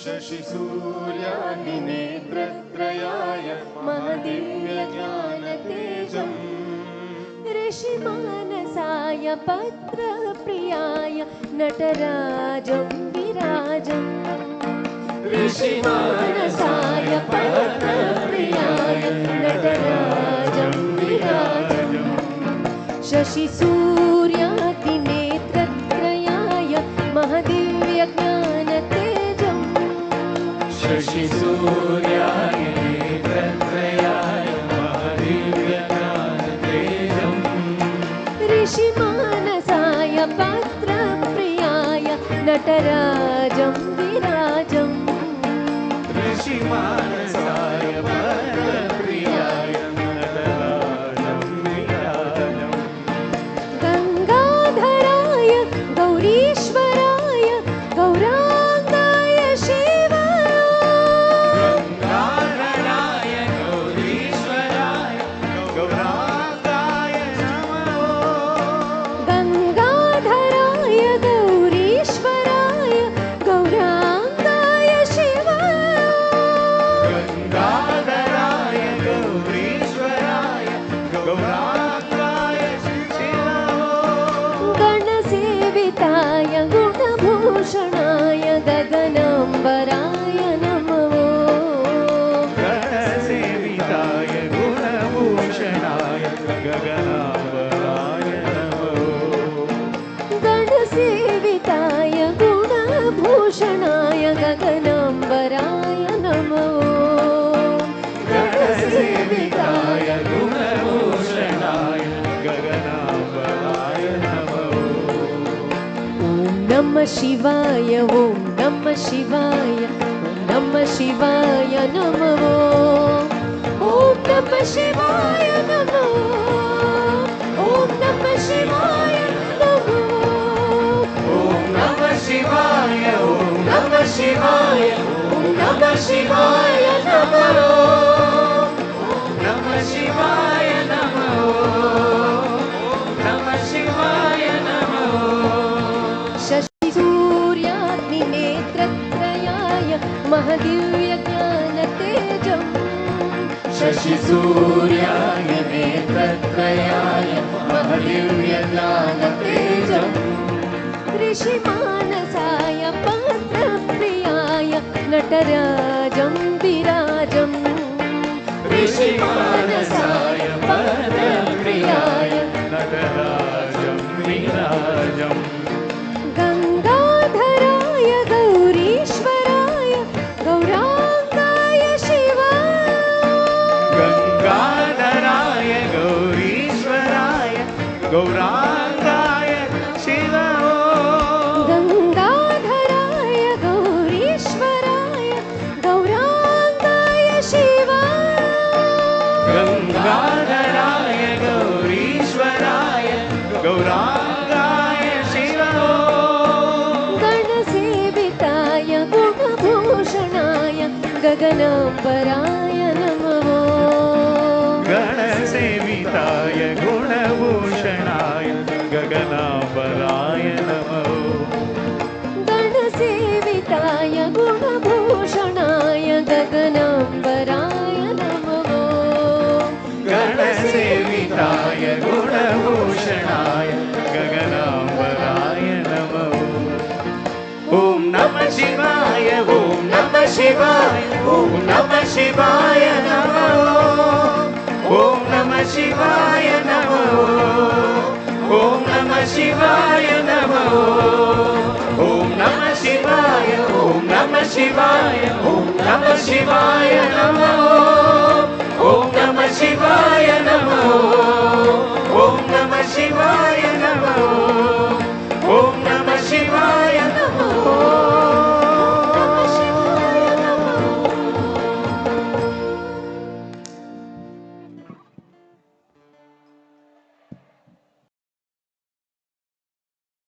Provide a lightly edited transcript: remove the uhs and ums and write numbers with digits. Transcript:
शशिसूर्याग्निनेत्रत्रयाय महदिव्यज्ञानतेजम् ऋषिमानसाय पत्रप्रियाय नटराजं विराजम् ऋषिमानसाय पत्रप्रियाय नटराजं विराजम् शशिसूर्याग्निनेत्रत्रयाय महदिव्यज्ञानतेजम् शशिसूर्याग्निनेत्रत्रयाय महदिव्यज्ञानतेजम् ऋषिमानसाय पत्रप्रियाय नटराजं विराजम् ऋषिमानसाय पत्रप्रियाय नटराजं विराजम् गंगाधराय गौरीश्वराय गौरांगाय शिवाय गंगाधराय गौरीश्वराय गौरांगाय नमः गंगाधराय गौरीश्वराय गौरांगाय शिवाय गंगाधराय गौरीश्वराय गौरांगाय शिवाय गणसेविताय गुणभूषणाय गगनांबराय नमः गणसेविताय गुणभूषणाय गगनांबराय नमः गणसेविताय गुणभूषणाय गगनांबराय नमः गणसेविताय गुणभूषणाय गगनांबराय नमः नमः शिवाय ओम नमः शिवाय ओम नमः शिवाय नमः ओम नमः शिवाय नमः ओम नमः शिवाय नमः ओम नमः शिवाय ओम नमः शिवाय ओम नमः शिवाय नमः नमः शिवाय नमः नमः शिवाय नमः शशिसूर्याग्निनेत्रत्रयाय महदिव्यज्ञानतेजम् शशिसूर्याग्निनेत्रत्रयाय महदिव्यज्ञानतेजम् ऋषिमानसाय पत्रप्रियाय नटराजं विराजम् ऋषिमानसाय पत्रप्रियाय नटराजं विराजम् गंगाधराय गौरीश्वराय गौरांगाय शिवाय गंगाधराय गौरीश्वराय गौरांगाय शिवाय गंगाधराय गौरीश्वराय गौरांगाय शिवाय गंगाधराय गौरीश्वराय गौरांगाय शिवाय गणसेविताय गुणभूषणाय गगनांबराय नमः गणसेविताय गुणभूषणाय गगनांबराय नमः गणसेविताय गुणभूषणाय गगनांबराय नमः गणसेविताय गुणभूषणाय गगनांबराय नमः ओम नमः शिवाय ओम नमः शिवाय ओम नमः शिवाय नमः ओम नमः शिवाय नमः ओम नमः शिवाय नमः ओम नमः शिवाय ओम नमः शिवाय ओम नमः शिवाय नमः